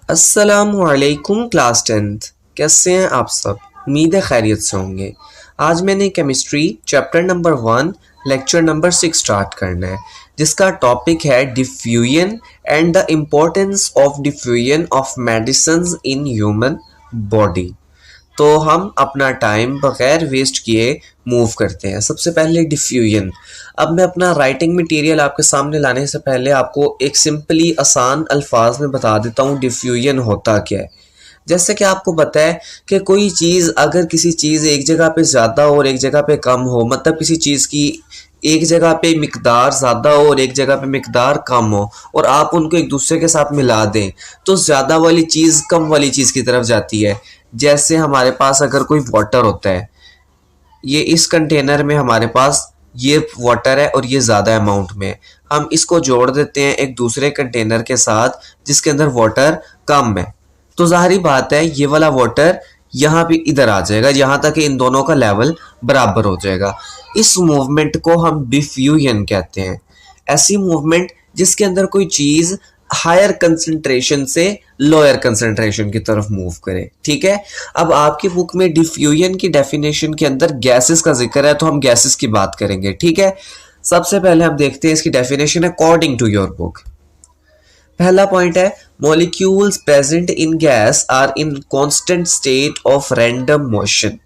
अस्सलामुअलैकुम class 10th। कैसे हैं आप सब? उम्मीद है खैरियत से होंगे। आज मैंने chemistry chapter number 1 lecture number 6 start करना है, जिसका टॉपिक है diffusion and the importance of diffusion of medicines in human body. तो हम अपना टाइम बगैर वेस्ट किए मूव करते हैं। सबसे पहले डिफ्यूजन। अब मैं अपना राइटिंग मटेरियल आपके सामने लाने से पहले आपको एक सिंपली आसान अल्फाज में बता देता हूँ डिफ्यूजन होता क्या है। जैसे कि आपको पता है कि कोई चीज़ अगर किसी चीज़ एक जगह पे ज़्यादा हो और एक जगह पे कम हो, मतलब किसी चीज़ की एक जगह पे मिकदार ज़्यादा हो और एक जगह पे मिकदार कम हो, और आप उनको एक दूसरे के साथ मिला दें तो ज़्यादा वाली चीज़ कम वाली चीज़ की तरफ जाती है। जैसे हमारे पास अगर कोई वाटर होता है, ये इस कंटेनर में हमारे पास ये वाटर है और ये ज़्यादा अमाउंट में, हम इसको जोड़ देते हैं एक दूसरे कंटेनर के साथ जिसके अंदर वाटर कम है, तो ज़ाहिरी बात है ये वाला वाटर यहाँ पे इधर आ जाएगा, यहाँ तक कि इन दोनों का लेवल बराबर हो जाएगा। इस मूवमेंट को हम डिफ्यूजन कहते हैं। ऐसी मूवमेंट जिसके अंदर कोई चीज़ हायर कंसंट्रेशन से लोअर कंसंट्रेशन की तरफ मूव करे। ठीक है, अब आपकी बुक में डिफ्यूजन की डेफिनेशन के अंदर गैसेस का जिक्र है, तो हम गैसेस की बात करेंगे। ठीक है, सबसे पहले हम देखते हैं इसकी definition according to your book. पहला पॉइंट है molecules present in gas are in constant state of random motion.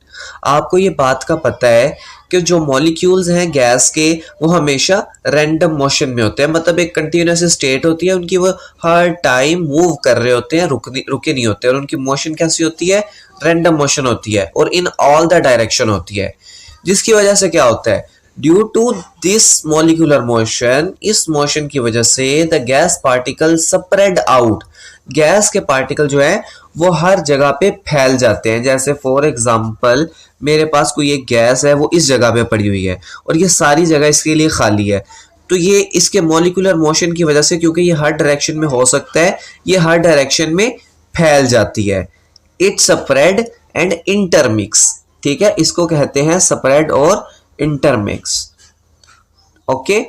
आपको ये बात का पता है कि जो मॉलिक्यूल्स हैं गैस के वो हमेशा रैंडम मोशन में होते हैं, मतलब एक कंटिन्यूस स्टेट होती है उनकी, वो हर टाइम मूव कर रहे होते हैं, रुके नहीं होते, और उनकी मोशन कैसी होती है? रैंडम मोशन होती है और इन ऑल द डायरेक्शन होती है। जिसकी वजह से क्या होता है? Due to this molecular motion, इस मोशन की वजह से the gas particle spread out, gas के पार्टिकल जो है वो हर जगह पे फैल जाते हैं। जैसे फॉर एग्जांपल मेरे पास कोई एक गैस है, वो इस जगह पे पड़ी हुई है और ये सारी जगह इसके लिए खाली है, तो ये इसके मॉलिक्यूलर मोशन की वजह से, क्योंकि ये हर डायरेक्शन में हो सकता है, ये हर डायरेक्शन में फैल जाती है। It spread and intermix. ठीक है, इसको कहते हैं स्प्रेड और इंटरमिक्स। ओके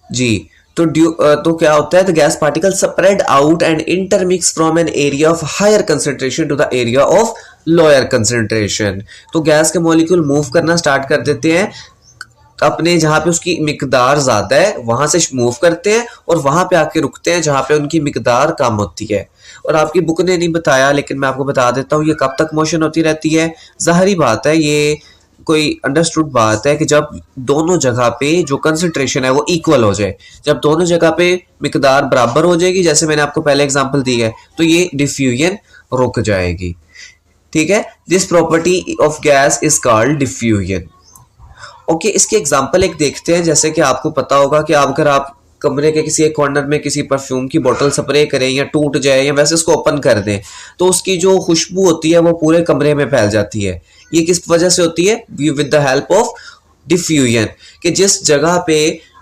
जी, तो क्या होता है? The gas particle spread out and intermix from an area of higher concentration to the area of lower concentration. तो गैस के मॉलिक्यूल मूव करना स्टार्ट कर देते हैं, अपने जहां पे उसकी मिकदार ज्यादा है वहां से मूव करते हैं और वहां पे आके रुकते हैं जहां पे उनकी मिकदार कम होती है। और आपकी बुक ने नहीं बताया, लेकिन मैं आपको बता देता हूँ ये कब तक मोशन होती रहती है। जाहिर बात है, ये कोई अंडरस्टूड बात है कि जब दोनों जगह पे जो कंसंट्रेशन है वो इक्वल हो जाए, जब दोनों जगह पे मिकदार बराबर हो जाएगी, जैसे मैंने आपको पहले एग्जांपल दी है, तो ये डिफ्यूजन रुक जाएगी। ठीक है, this property of gas is called diffusion. Okay, इसके एग्जांपल एक देखते हैं। जैसे कि आपको पता होगा कि अगर आप कमरे के किसी एक कॉर्नर में किसी परफ्यूम की बोतल स्प्रे करें या टूट जाए या वैसे इसको ओपन कर दें, तो उसकी जो खुशबू होती है वो पूरे कमरे में फैल जाती है। ये किस वजह से होती है? With the help of diffusion. कि जिस जगह पे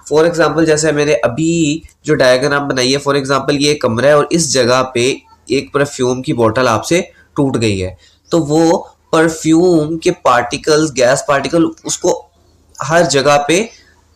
फॉर एग्जांपल जैसे मैंने अभी जो डायग्राम बनाई है, फॉर एग्जांपल ये कमरा है और इस जगह पे एक परफ्यूम की बोतल आपसे टूट गई है, तो वो परफ्यूम के पार्टिकल्स, गैस पार्टिकल, उसको हर जगह पे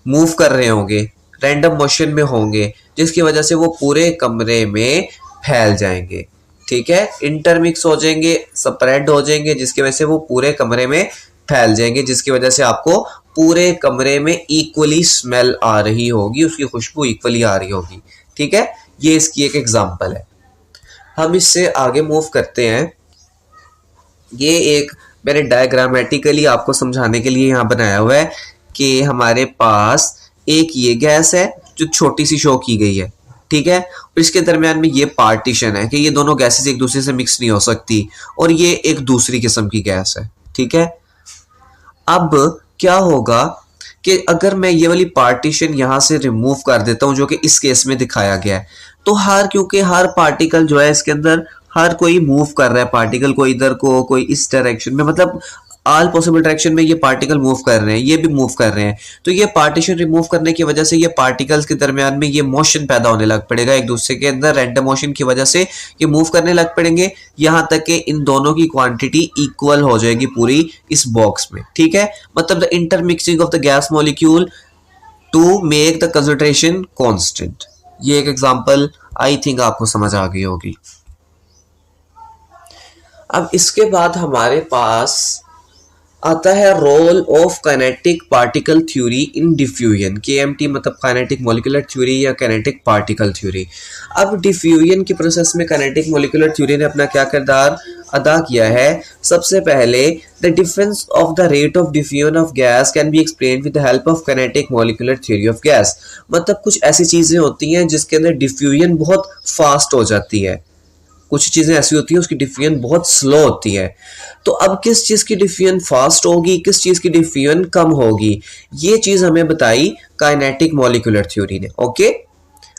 मूव कर रहे होंगे, रैंडम मोशन में होंगे, जिसकी वजह से वो पूरे कमरे में फैल जाएंगे। ठीक है, इंटरमिक्स हो जाएंगे, स्प्रेड हो जाएंगे, जिसकी वजह से वो पूरे कमरे में फैल जाएंगे, जिसकी वजह से आपको पूरे कमरे में इक्वली स्मेल आ रही होगी, उसकी खुशबू इक्वली आ रही होगी। ठीक है, ये इसकी एक एग्जांपल है। हम इससे आगे मूव करते हैं। ये एक मैंने डायग्रामेटिकली आपको समझाने के लिए यहाँ बनाया हुआ है कि हमारे पास एक ये गैस है जो छोटी सी शो की गई है। ठीक है, और इसके दरमियान में ये पार्टीशन है कि ये दोनों गैसेस एक दूसरे से मिक्स नहीं हो सकती, और ये एक दूसरी किस्म की गैस है। ठीक है, अब क्या होगा कि अगर मैं ये वाली पार्टीशन यहाँ से रिमूव कर देता हूँ, जो कि इस केस में दिखाया गया है, तो क्योंकि हर पार्टिकल जो है इसके अंदर, हर कोई मूव कर रहा है, पार्टिकल कोई इधर को, कोई इस डायरेक्शन में, मतलब ऑल पॉसिबल डायरेक्शन में ये पार्टिकल मूव कर रहे हैं, ये भी मूव कर रहे हैं। तो ये पार्टीशन रिमूव करने की वजह से ये पार्टिकल्स के दरमियान में ये मोशन पैदा होने लग पड़ेगा, एक दूसरे के अंदर रैंडम मोशन की वजह से ये मूव करने लग पड़ेंगे, यहाँ तक कि इन दोनों की क्वांटिटी इक्वल हो जाएगी पूरी इस बॉक्स में। ठीक है, मतलब the intermixing of the gas molecule to make the concentration constant. ये एक एग्जांपल आई थिंक आपको समझ आ गई होगी। अब इसके बाद हमारे पास आता है role of kinetic particle theory in diffusion. KMT मतलब काइनेटिक मॉलिक्यूलर थ्योरी या काइनेटिक पार्टिकल थ्योरी। अब डिफ्यूजन की प्रोसेस में काइनेटिक मॉलिक्यूलर थ्योरी ने अपना क्या किरदार अदा किया है। सबसे पहले the difference of the rate of diffusion of gas can be explained with the help of kinetic molecular theory of gas. मतलब कुछ ऐसी चीजें होती हैं जिसके अंदर डिफ्यूजन बहुत फास्ट हो जाती है, कुछ चीजें ऐसी होती है उसकी डिफ्यूजन बहुत स्लो होती है। तो अब किस चीज की डिफ्यूजन फास्ट होगी, किस चीज की डिफ्यूजन कम होगी, ये चीज हमें बताई काइनेटिक मॉलिक्यूलर थ्योरी ने। ओके,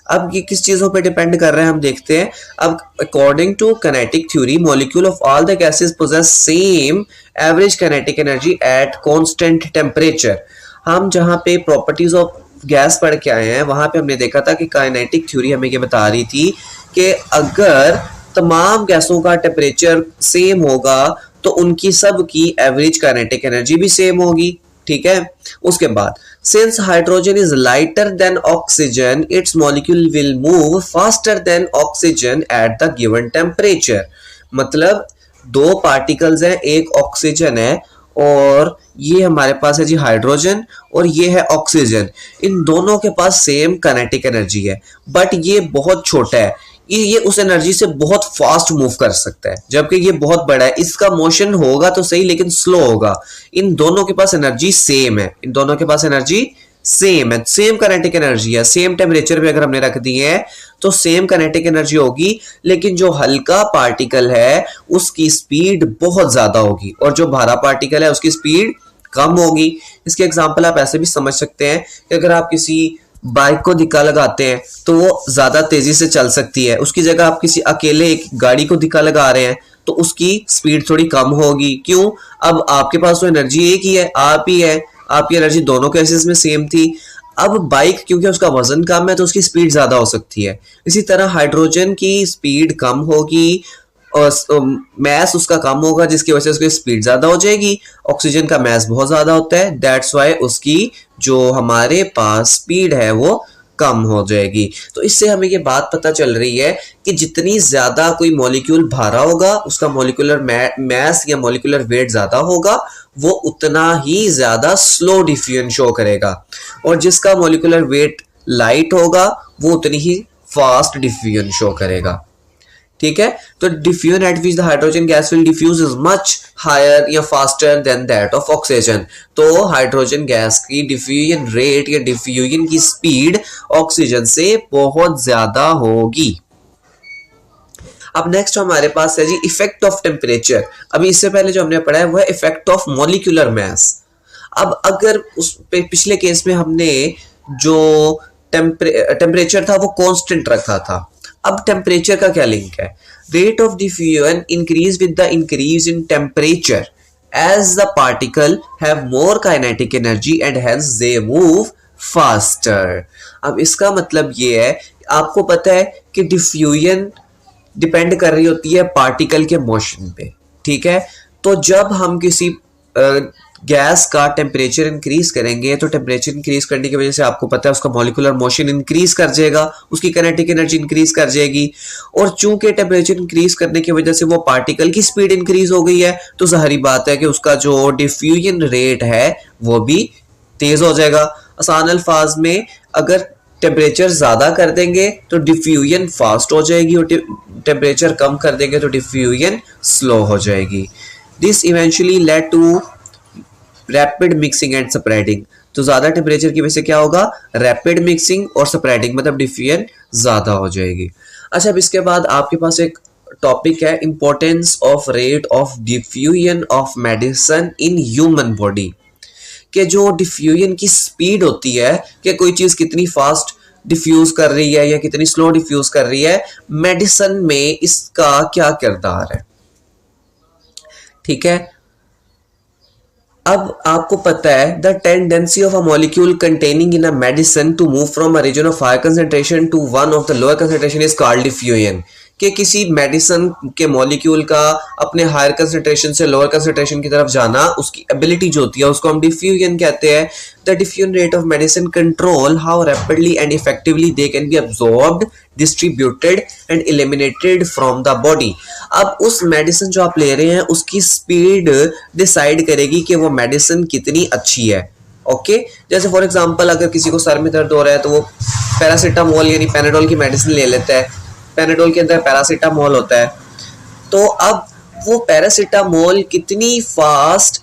अब ये किस चीजों पे डिपेंड कर रहे हैं हम देखते हैं। अब according to kinetic theory molecule of all the gases possess same average kinetic energy at constant temperature. हम जहां पे प्रॉपर्टीज ऑफ गैस पढ़ के आए हैं वहां पे हमने देखा था कि काइनेटिक थ्योरी हमें ये बता रही थी कि अगर तमाम गैसों का टेम्परेचर सेम होगा तो उनकी सब की एवरेज काइनेटिक एनर्जी भी सेम होगी। ठीक है, उसके बाद since hydrogen is lighter than oxygen it's molecule will move faster than oxygen at the given temperature. मतलब दो पार्टिकल्स हैं, एक ऑक्सीजन है और ये हमारे पास है जी हाइड्रोजन और ये है ऑक्सीजन। इन दोनों के पास सेम काइनेटिक एनर्जी है बट ये बहुत छोटा है, ये उस एनर्जी से बहुत फास्ट मूव कर सकता है जबकि ये बहुत बड़ा है। इसका मोशन होगा तो सही लेकिन स्लो होगा। इन दोनों के पास एनर्जी सेम है, इन दोनों के पास एनर्जी सेम है, सेम काइनेटिक एनर्जी है। सेम टेम्परेचर पे अगर हमने रख दी है तो सेम काइनेटिक एनर्जी होगी, लेकिन जो हल्का पार्टिकल है उसकी स्पीड बहुत ज्यादा होगी और जो भारा पार्टिकल है उसकी स्पीड कम होगी। इसके एग्जांपल आप ऐसे भी समझ सकते हैं कि अगर आप किसी बाइक को धक्का लगाते हैं तो वो ज्यादा तेजी से चल सकती है, उसकी जगह आप किसी अकेले एक गाड़ी को धक्का लगा रहे हैं तो उसकी स्पीड थोड़ी कम होगी। क्यों? अब आपके पास तो एनर्जी एक ही है, आप ही है, आपकी एनर्जी दोनों केसेस में सेम थी। अब बाइक क्योंकि उसका वजन कम है तो उसकी स्पीड ज्यादा हो सकती है। इसी तरह हाइड्रोजन की स्पीड कम होगी और मैस उसका कम होगा जिसकी वजह से उसकी स्पीड ज्यादा हो जाएगी। ऑक्सीजन का मैस बहुत ज्यादा होता है, दैट्स वाई उसकी जो हमारे पास स्पीड है वो कम हो जाएगी। तो इससे हमें ये बात पता चल रही है कि जितनी ज्यादा कोई मॉलिक्यूल भारा होगा उसका मॉलिक्यूलर मैस या मॉलिक्यूलर वेट ज्यादा होगा, वो उतना ही ज्यादा स्लो डिफ्यूजन शो करेगा, और जिसका मॉलिक्यूलर वेट लाइट होगा वो उतनी ही फास्ट डिफ्यूजन शो करेगा। ठीक है, तो diffusion at which the hydrogen gas will diffuse is much higher या faster than that of oxygen. तो हाइड्रोजन गैस की डिफ्यूजन रेट या डिफ्यूजन की स्पीड ऑक्सीजन से बहुत ज्यादा होगी। अब नेक्स्ट हमारे पास है जी इफेक्ट ऑफ टेम्परेचर। अभी इससे पहले जो हमने पढ़ा है वो है इफेक्ट ऑफ मॉलिक्यूलर मैस। अब अगर उस पिछले केस में हमने जो टेम्परेचर था वो कांस्टेंट रखा था, अब टेम्परेचर का क्या लिंक है? Rate of diffusion increase with the increase in temperature as the particle have more kinetic energy and hence they move faster. अब इसका मतलब ये है, आपको पता है कि डिफ्यूजन डिपेंड कर रही होती है पार्टिकल के मोशन पे। ठीक है, तो जब हम किसी गैस का टेम्परेचर इंक्रीज करेंगे तो टेम्परेचर इंक्रीज करने की वजह से आपको पता है उसका मॉलिक्यूलर मोशन इंक्रीज कर जाएगा, उसकी काइनेटिक एनर्जी इंक्रीज कर जाएगी। और चूंकि टेम्परेचर इंक्रीज करने की वजह से वो पार्टिकल की स्पीड इंक्रीज हो गई है तो जाहिर बात है कि उसका जो डिफ्यूजन रेट है वो भी तेज हो जाएगा। आसान अल्फाज में अगर टेम्परेचर ज्यादा कर देंगे तो डिफ्यूजन फास्ट हो जाएगी और टेम्परेचर कम कर देंगे तो डिफ्यूजन स्लो हो जाएगी। This eventually lead to rapid mixing and spreading. तो ज्यादा टेम्परेचर की वजह से क्या होगा? रैपिड मिक्सिंग और स्प्रेडिंग, मतलब डिफ्यूजन ज्यादा हो जाएगी। अच्छा, अब इसके बाद आपके पास एक टॉपिक है importance of rate of diffusion of medicine in human body. कि जो डिफ्यूजन की स्पीड होती है कि कोई चीज कितनी फास्ट डिफ्यूज कर रही है या कितनी स्लो डिफ्यूज कर रही है, मेडिसिन में इसका क्या किरदार है। ठीक है, अब आपको पता है the tendency of a molecule containing in a medicine to move from a region of high concentration to one of the lower concentration is called diffusion. कि किसी मेडिसिन के मॉलिक्यूल का अपने हायर कंसंट्रेशन से लोअर कंसंट्रेशन की तरफ जाना, उसकी एबिलिटी जो होती है उसको हम डिफ्यूजन कहते हैं। The diffusion rate of medicine control how rapidly and effectively they can be absorbed, distributed and eliminated from the body. अब उस मेडिसिन जो आप ले रहे हैं उसकी स्पीड डिसाइड करेगी कि वो मेडिसिन कितनी अच्छी है। ओके जैसे फॉर एग्जांपल अगर किसी को सर में दर्द हो रहा है तो वो पैरासीटामोल यानी पेनाडोल की मेडिसिन ले लेता है। पेनाडोल के अंदर पैरासीटामोल होता है, तो अब वो पैरासीटामोल कितनी फास्ट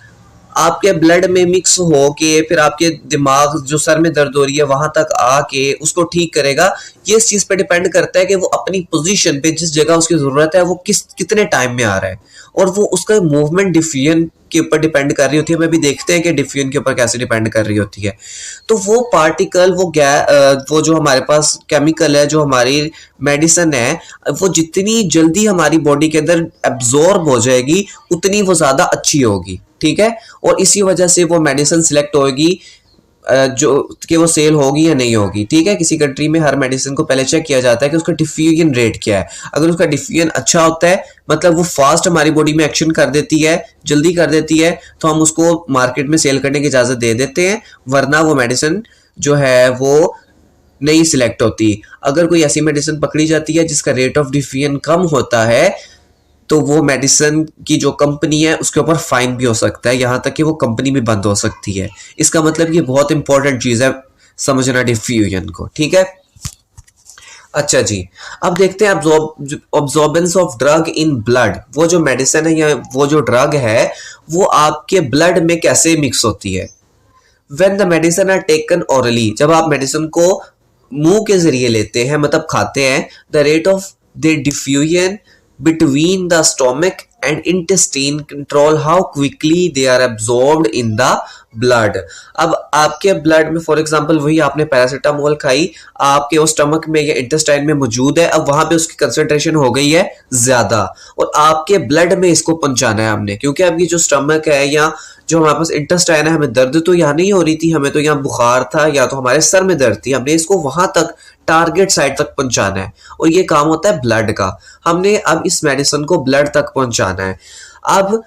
आपके ब्लड में मिक्स हो के फिर आपके दिमाग जो सर में दर्द हो रही है वहां तक आके उसको ठीक करेगा, ये इस चीज पे डिपेंड करता है कि वो अपनी पोजीशन पे जिस जगह उसकी जरूरत है वो कितने टाइम में आ रहा है, और वो उसका मूवमेंट डिफ्यूजन के ऊपर डिपेंड कर रही होती है। हमें भी देखते हैं कि डिफ्यूजन के ऊपर कैसे डिपेंड कर रही होती है। तो वो पार्टिकल वो जो हमारे पास केमिकल है जो हमारी मेडिसिन है वो जितनी जल्दी हमारी बॉडी के अंदर एब्जॉर्ब हो जाएगी उतनी वो ज्यादा अच्छी होगी, ठीक है। और इसी वजह से वो मेडिसिन सिलेक्ट होगी जो कि वो सेल होगी या नहीं होगी, ठीक है। किसी कंट्री में हर मेडिसिन को पहले चेक किया जाता है कि उसका डिफ्यूजन रेट क्या है। अगर उसका डिफ्यूजन अच्छा होता है मतलब वो फास्ट हमारी बॉडी में एक्शन कर देती है, जल्दी कर देती है, तो हम उसको मार्केट में सेल करने की इजाजत दे देते हैं, वरना वो मेडिसिन जो है वो नहीं सिलेक्ट होती। अगर कोई ऐसी मेडिसिन पकड़ी जाती है जिसका रेट ऑफ डिफ्यूजन कम होता है तो वो मेडिसिन की जो कंपनी है उसके ऊपर फाइन भी हो सकता है, यहाँ तक कि वो कंपनी भी बंद हो सकती है। इसका मतलब ये बहुत इंपॉर्टेंट चीज है समझना डिफ्यूजन को, ठीक है। अच्छा जी, अब देखते हैं absorbance of drug in blood. वो जो मेडिसिन है या वो जो ड्रग है वो आपके ब्लड में कैसे मिक्स होती है। When the medicine are taken orally, जब आप मेडिसिन को मुंह के जरिए लेते हैं मतलब खाते हैं, the rate of their diffusion between the stomach and intestine control how quickly they are absorbed in the blood। अब आपके ब्लड में फॉर एग्जांपल वही आपने पैरासीटामोल खाई, आपके वो स्टमक में या इंटेस्टाइन में मौजूद है, अब वहां पे उसकी कंसंट्रेशन हो गई है ज्यादा और आपके ब्लड में इसको पहुंचाना है हमने, क्योंकि आपकी जो स्टमक है या जो हमारे पास इंटेस्टाइन है, हमें दर्द तो यहाँ नहीं हो रही थी, हमें तो यहाँ बुखार था या तो हमारे सर में दर्द थी, हमने इसको वहां तक टारगेट साइट तक पहुंचाना है और ये काम होता है ब्लड का। हमने अब इस मेडिसिन को ब्लड तक पहुंचाना है। अब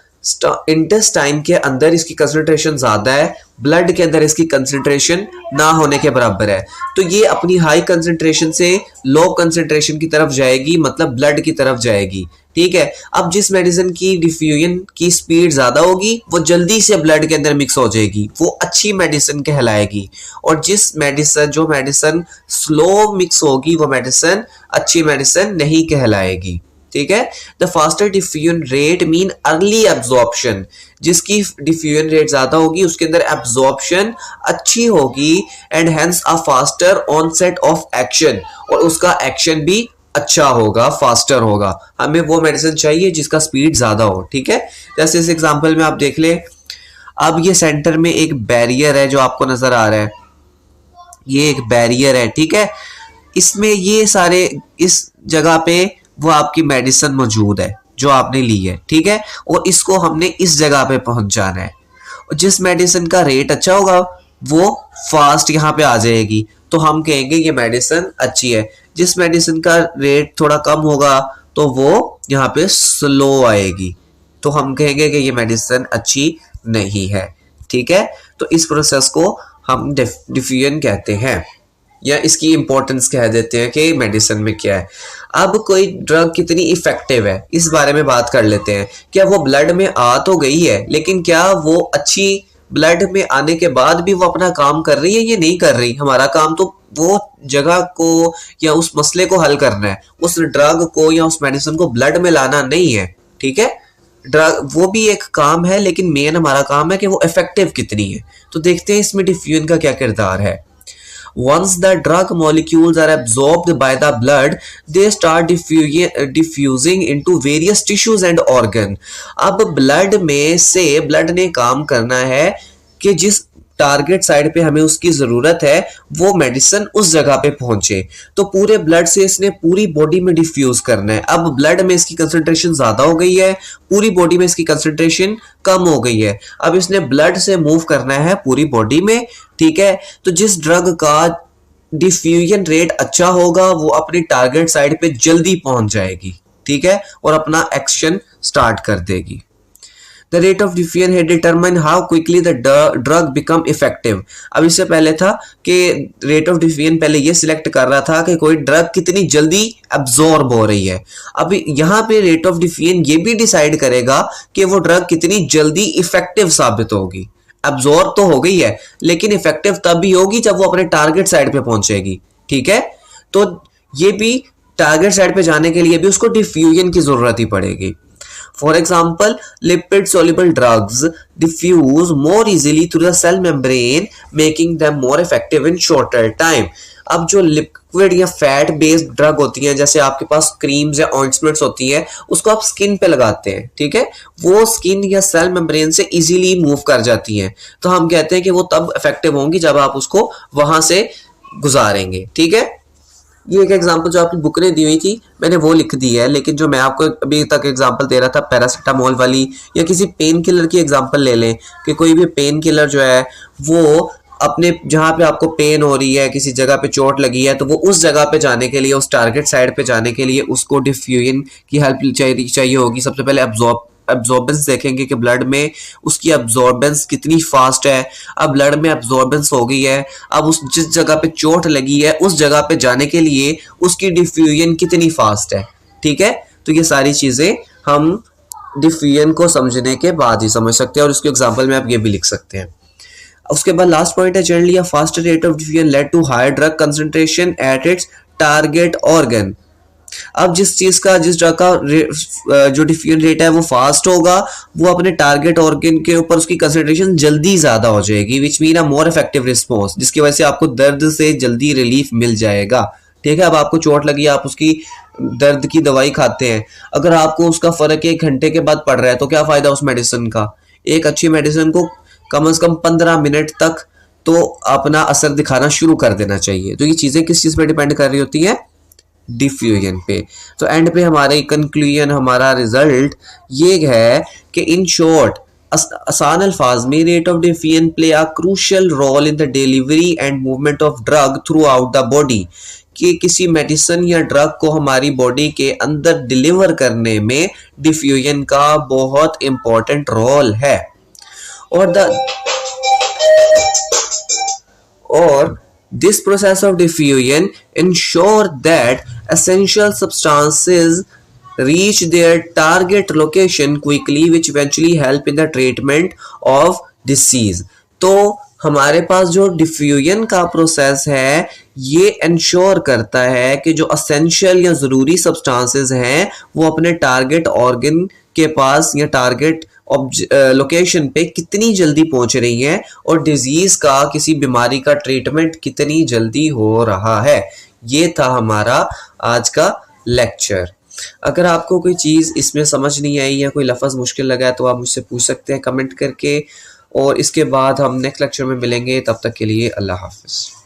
इंटेस्टाइन के अंदर इसकी कंसंट्रेशन ज्यादा है, ब्लड के अंदर इसकी कंसंट्रेशन ना होने के बराबर है, तो ये अपनी हाई कंसंट्रेशन से लो कंसंट्रेशन की तरफ जाएगी, मतलब ब्लड की तरफ जाएगी, ठीक है। अब जिस मेडिसिन की डिफ्यूजन की स्पीड ज्यादा होगी वो जल्दी से ब्लड के अंदर मिक्स हो जाएगी, वो अच्छी मेडिसिन कहलाएगी, और जो मेडिसिन स्लो मिक्स होगी वो मेडिसिन अच्छी मेडिसिन नहीं कहलाएगी, ठीक है। The faster diffusion rate mean early absorption, जिसकी डिफ्यूजन रेट ज्यादा होगी उसके अंदर एब्जॉर्प्शन अच्छी होगी, and hence a faster onset of action, और उसका एक्शन भी अच्छा होगा, फास्टर होगा। हमें वो मेडिसिन चाहिए जिसका स्पीड ज्यादा हो, ठीक है। जैसे इस एग्जांपल में आप देख ले, अब ये सेंटर में एक बैरियर है जो आपको नजर आ रहा है, ये एक बैरियर है, ठीक है। इसमें ये सारे इस जगह पे वो आपकी मेडिसिन मौजूद है जो आपने ली है, ठीक है, और इसको हमने इस जगह पे पहुंचाना है, और जिस मेडिसिन का रेट अच्छा होगा वो फास्ट यहाँ पे आ जाएगी, तो हम कहेंगे ये मेडिसिन अच्छी है। जिस मेडिसिन का रेट थोड़ा कम होगा तो वो यहाँ पे स्लो आएगी, तो हम कहेंगे कि ये मेडिसिन अच्छी नहीं है, ठीक है। तो इस प्रोसेस को हम डिफ्यूजन कहते हैं, या इसकी इंपॉर्टेंस कह देते हैं कि मेडिसिन में क्या है। अब कोई ड्रग कितनी इफेक्टिव है इस बारे में बात कर लेते हैं। क्या वो ब्लड में आ तो गई है, लेकिन क्या वो अच्छी ब्लड में आने के बाद भी वो अपना काम कर रही है या नहीं कर रही। हमारा काम तो वो जगह को या उस मसले को हल करना है, उस ड्रग को या उस मेडिसिन को ब्लड में लाना नहीं है, ठीक है। ड्रग वो भी एक काम है, लेकिन मेन हमारा काम है कि वो इफेक्टिव कितनी है। तो देखते हैं इसमें डिफ्यूजन का क्या किरदार है। Once the drug molecules are absorbed by the blood, they start diffusing into various tissues and organ। अब ब्लड में से ब्लड ने काम करना है कि जिस टारगेट साइड पे हमें उसकी जरूरत है वो मेडिसिन उस जगह पे पहुंचे, तो पूरे ब्लड से इसने पूरी बॉडी में डिफ्यूज करना है। अब ब्लड में इसकी कंसंट्रेशन ज्यादा हो गई है, पूरी बॉडी में इसकी कंसंट्रेशन कम हो गई है, अब इसने ब्लड से मूव करना है पूरी बॉडी में, ठीक है। तो जिस ड्रग का डिफ्यूजन रेट अच्छा होगा वो अपनी टारगेट साइड पे जल्दी पहुंच जाएगी, ठीक है, और अपना एक्शन स्टार्ट कर देगी। The rate of diffusion है determine how quickly the drug become effective। अब इससे पहले था कि rate of diffusion पहले ये सिलेक्ट कर रहा था कि कोई ड्रग कितनी जल्दी absorb हो रही है। अब यहाँ पे rate of diffusion ये भी डिसाइड करेगा कि वो ड्रग कितनी जल्दी इफेक्टिव साबित होगी। एब्जॉर्ब तो हो गई है लेकिन इफेक्टिव तब भी होगी जब वो अपने टारगेट साइड पे पहुंचेगी, ठीक है। तो ये भी टारगेट साइड पे जाने के लिए भी उसको डिफ्यूजन की जरूरत ही पड़ेगी। For example, lipid soluble drugs diffuse more easily through the cell membrane, making them more effective in shorter time। अब जो लिक्विड या फैट बेस्ड ड्रग होती हैं, जैसे आपके पास क्रीम्स या ऑइंटमेंट्स होती हैं, उसको आप स्किन पे लगाते हैं, ठीक है, वो स्किन या सेल मेम्ब्रेन से इजीली मूव कर जाती हैं, तो हम कहते हैं कि वो तब इफेक्टिव होंगी जब आप उसको वहां से गुजारेंगे, ठीक है। ये एक एग्जांपल जो आपकी बुक ने दी हुई थी मैंने वो लिख दी है, लेकिन जो मैं आपको अभी तक एग्जांपल दे रहा था पैरासिटामोल वाली या किसी पेन किलर की एग्जांपल ले लें कि कोई भी पेन किलर जो है वो अपने जहाँ पे आपको पेन हो रही है, किसी जगह पे चोट लगी है, तो वो उस जगह पे जाने के लिए, उस टारगेट साइड पे जाने के लिए उसको डिफ्यूजन की हेल्प चाहिए होगी। सबसे पहले एब्जॉर्बेंस देखेंगे कि ब्लड में उसकी एब्जॉर्बेंस कितनी फास्ट है। अब ब्लड में एब्जॉर्बेंस हो गई है, अब उस जिस जगह पे चोट लगी है उस जगह पे जाने के लिए उसकी डिफ्यूजन कितनी फास्ट है, ठीक है। तो ये सारी चीजें हम डिफ्यूजन को समझने के बाद ही समझ सकते हैं और उसके एग्जाम्पल में आप ये भी लिख सकते हैं। उसके बाद लास्ट पॉइंट है generally a faster rate of diffusion led to higher drug concentration at its target organ. अब जिस ड्रग का जो डिफ्यूजन रेट है वो फास्ट होगा, वो अपने टारगेट ऑर्गन के ऊपर उसकी कंसंट्रेशन जल्दी ज्यादा हो जाएगी, which mean a more effective response, जिसकी वजह से आपको दर्द से जल्दी रिलीफ मिल जाएगा, ठीक है। अब आपको चोट लगी, आप उसकी दर्द की दवाई खाते हैं, अगर आपको उसका फर्क 1 घंटे के बाद पड़ रहा है तो क्या फायदा उस मेडिसिन का। एक अच्छी मेडिसिन को कम से कम 15 मिनट तक तो अपना असर दिखाना शुरू कर देना चाहिए। तो ये चीजें किस चीज पे डिपेंड कर रही होती है, डिफ्यूजन पे। तो एंड पे हमारे कंक्लूजन, हमारा रिजल्ट ये है कि इन शॉर्ट आसान अल्फाज में rate of diffusion play a crucial role in the delivery and movement of drug throughout the body, कि किसी मेडिसिन या ड्रग को हमारी बॉडी के अंदर डिलीवर करने में डिफ्यूजन का बहुत इंपॉर्टेंट रोल है। और this process of diffusion ensure that essential substances reach their target location quickly, which eventually help in the treatment of disease। तो हमारे पास जो डिफ्यूजन का प्रोसेस है ये इंश्योर करता है कि जो असेंशियल या ज़रूरी सब्सटेंसेस हैं वो अपने टारगेट ऑर्गन के पास या टारगेट लोकेशन पे कितनी जल्दी पहुंच रही हैं और डिजीज का, किसी बीमारी का ट्रीटमेंट कितनी जल्दी हो रहा है। ये था हमारा आज का लेक्चर। अगर आपको कोई चीज़ इसमें समझ नहीं आई या कोई लफ्ज़ मुश्किल लगा है तो आप मुझसे पूछ सकते हैं कमेंट करके, और इसके बाद हम नेक्स्ट लेक्चर में मिलेंगे। तब तक के लिए अल्लाह हाफिज़।